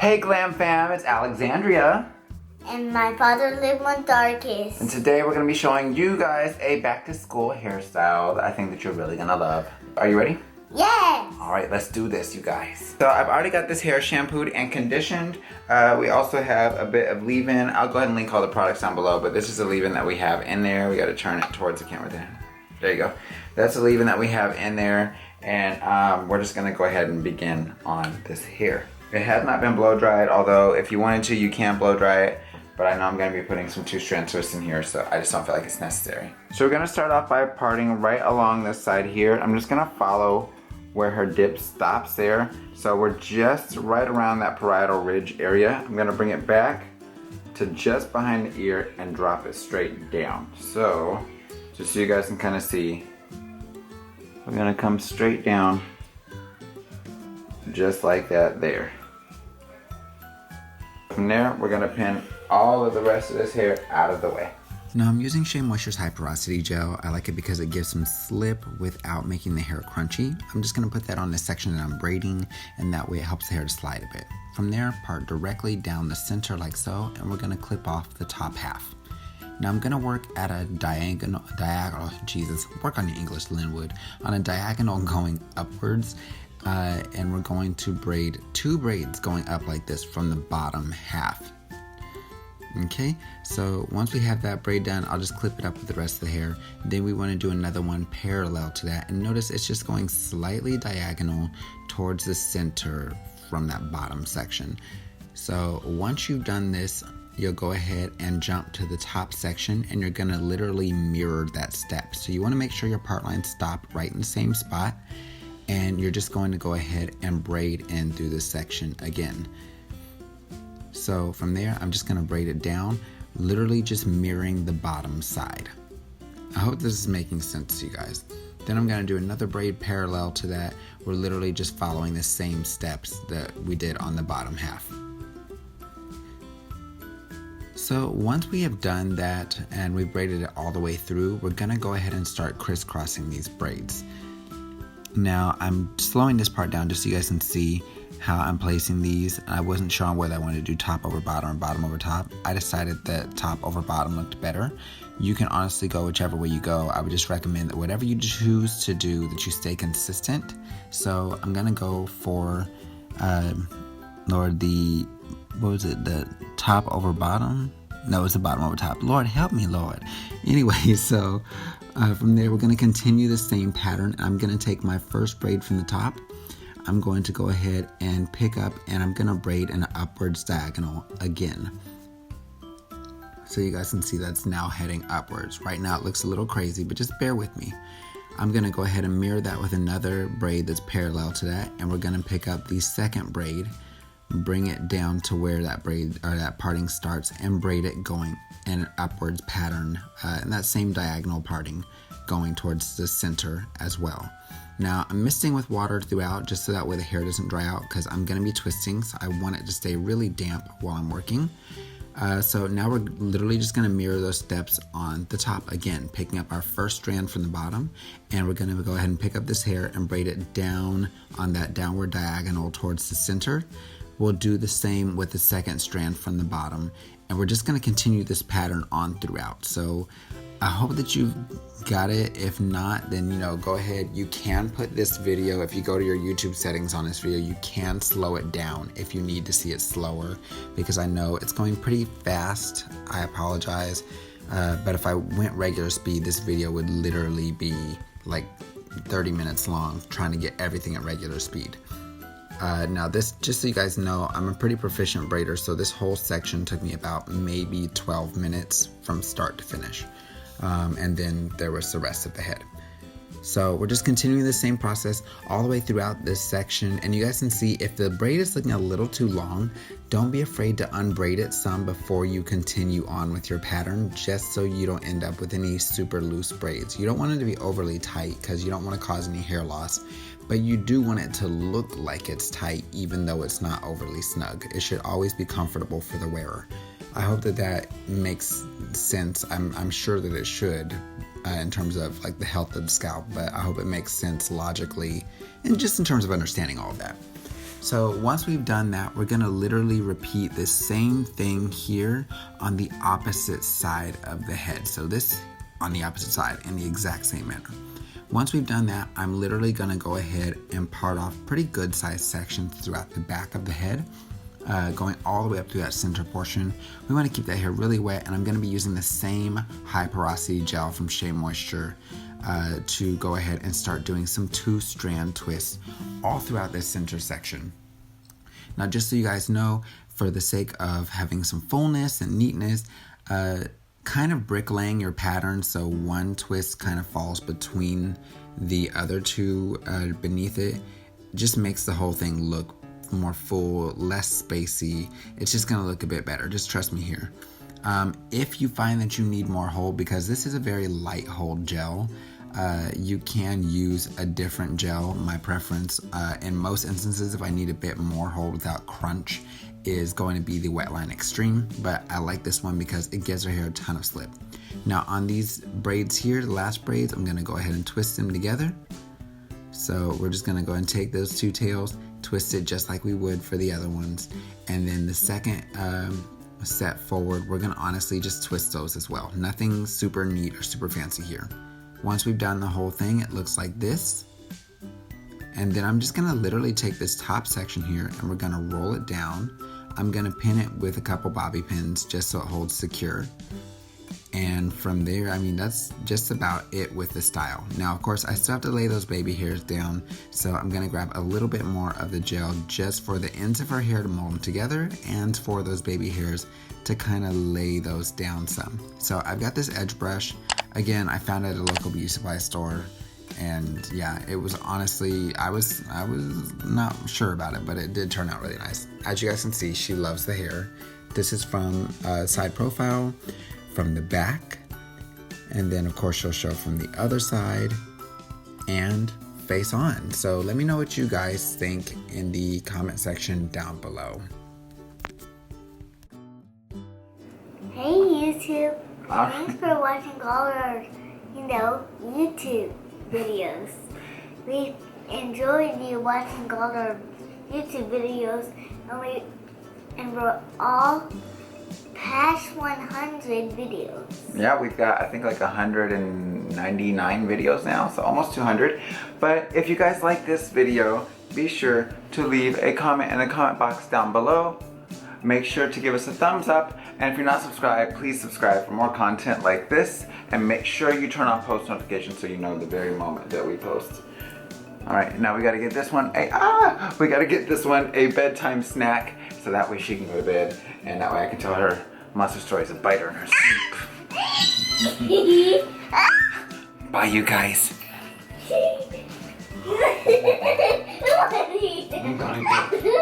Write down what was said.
Hey Glam Fam, it's Alexzandria. And my father lived one darkest. And today we're going to be showing you guys a back to school hairstyle that I think that you're really going to love. Are you ready? Yes! Alright, let's do this, you guys. So I've already got this hair shampooed and conditioned. We also have a bit of leave-in. I'll go ahead and link all the products down below, but this is the leave-in that we have in there. We got to turn it towards the camera there. There you go. That's the leave-in that we have in there. And we're just going to go ahead and begin on this hair. It has not been blow dried, although if you wanted to, you can blow dry it. But I know I'm going to be putting some 2-strand twists in here, so I just don't feel like it's necessary. So we're going to start off by parting right along this side here. I'm just going to follow where her dip stops there. So we're just right around that parietal ridge area. I'm going to bring it back to just behind the ear and drop it straight down. So just so you guys can kind of see, we're going to come straight down just like that there. From there, we're going to pin all of the rest of this hair out of the way. Now I'm using Shea Moisture's High Porosity Gel. I like it because it gives some slip without making the hair crunchy. I'm just going to put that on the section that I'm braiding, and that way it helps the hair to slide a bit. From there, part directly down the center like so, and we're going to clip off the top half. Now I'm going to work at a diagonal, work on your English, Linwood, on a diagonal going upwards. And we're going to braid 2 braids going up like this from the bottom half. Okay, so once we have that braid done, I'll just clip it up with the rest of the hair. Then we want to do another one parallel to that, and notice it's just going slightly diagonal towards the center from that bottom section. So once you've done this, you'll go ahead and jump to the top section, and you're going to literally mirror that step. So you want to make sure your part lines stop right in the same spot, and you're just going to go ahead and braid in through this section again. So from there, I'm just going to braid it down, literally just mirroring the bottom side. I hope this is making sense to you guys. Then I'm going to do another braid parallel to that. We're literally just following the same steps that we did on the bottom half. So once we have done that and we braided it all the way through, we're going to go ahead and start crisscrossing these braids. Now I'm slowing this part down just so you guys can see how I'm placing these. I wasn't sure on whether I wanted to do top over bottom or bottom over top. I decided that top over bottom looked better. You can honestly go whichever way you go. I would just recommend that whatever you choose to do, that you stay consistent. So I'm gonna go for the top over bottom? No, it's the bottom over top. Lord, help me, Lord. Anyway, so from there, we're going to continue the same pattern. I'm going to take my first braid from the top. I'm going to go ahead and pick up, and I'm going to braid an upwards diagonal again. So you guys can see that's now heading upwards. Right now it looks a little crazy, but just bear with me. I'm going to go ahead and mirror that with another braid that's parallel to that, and we're going to pick up the second braid, bring it down to where that braid or that parting starts, and braid it going in an upwards pattern, and that same diagonal parting going towards the center as well. Now I'm misting with water throughout just so that way the hair doesn't dry out, because I'm going to be twisting, so I want it to stay really damp while I'm working. So now we're literally just going to mirror those steps on the top again, picking up our first strand from the bottom, and we're going to go ahead and pick up this hair and braid it down on that downward diagonal towards the center. We'll do the same with the second strand from the bottom, and we're just going to continue this pattern on throughout. So I hope that you've got it. If not, then go ahead. You can put this video, if you go to your YouTube settings on this video, you can slow it down if you need to see it slower, because I know it's going pretty fast. I apologize, but if I went regular speed, this video would literally be like 30 minutes long trying to get everything at regular speed. Now this, just so you guys know, I'm a pretty proficient braider, so this whole section took me about maybe 12 minutes from start to finish. And then there was the rest of the head. So we're just continuing the same process all the way throughout this section, and you guys can see if the braid is looking a little too long, don't be afraid to unbraid it some before you continue on with your pattern, just so you don't end up with any super loose braids. You don't want it to be overly tight because you don't want to cause any hair loss, but you do want it to look like it's tight even though it's not overly snug. It should always be comfortable for the wearer. I hope that makes sense. I'm sure that it should in terms of like the health of the scalp, but I hope it makes sense logically and just in terms of understanding all of that. So once we've done that, we're gonna literally repeat the same thing here on the opposite side of the head. So this on the opposite side in the exact same manner. Once we've done that, I'm literally gonna go ahead and part off pretty good sized sections throughout the back of the head, going all the way up through that center portion. We wanna keep that hair really wet, and I'm gonna be using the same high porosity gel from Shea Moisture to go ahead and start doing some 2-strand twists all throughout this center section. Now, just so you guys know, for the sake of having some fullness and neatness, kind of bricklaying your pattern so one twist kind of falls between the other two beneath it just makes the whole thing look more full, less spacey. It's just gonna look a bit better. Just trust me here. If you find that you need more hold, because this is a very light hold gel, you can use a different gel. My preference in most instances, if I need a bit more hold without crunch, is going to be the Wetline Extreme, but I like this one because it gives our hair a ton of slip. Now on these braids here, the last braids, I'm gonna go ahead and twist them together. So we're just gonna go and take those two tails, twist it just like we would for the other ones, and then the second set forward, we're gonna honestly just twist those as well. Nothing super neat or super fancy here. Once we've done the whole thing, it looks like this. And then I'm just gonna literally take this top section here and we're gonna roll it down. I'm gonna pin it with a couple bobby pins just so it holds secure. And from there, I mean, that's just about it with the style. Now, of course, I still have to lay those baby hairs down, so I'm gonna grab a little bit more of the gel just for the ends of her hair to mold them together and for those baby hairs to kind of lay those down some. So I've got this edge brush. Again, I found it at a local beauty supply store, and yeah, it was honestly, I was not sure about it, but it did turn out really nice. As you guys can see, she loves the hair. This is from side profile, from the back, and then of course she'll show from the other side and face on. So let me know what you guys think in the comment section down below. Hey YouTube, thanks for watching all our, YouTube videos. We enjoyed you watching all our YouTube videos, and we're all past 100 videos. Yeah, we've got, I think, like 199 videos now, so almost 200. But if you guys like this video, be sure to leave a comment in the comment box down below. Make sure to give us a thumbs up, and if you're not subscribed, please subscribe for more content like this, and make sure you turn on post notifications so you know the very moment that we post. All right, now we gotta get this one a bedtime snack, so that way she can go to bed, and that way I can tell her monster stories and bite her in her sleep. Bye, you guys. I'm going to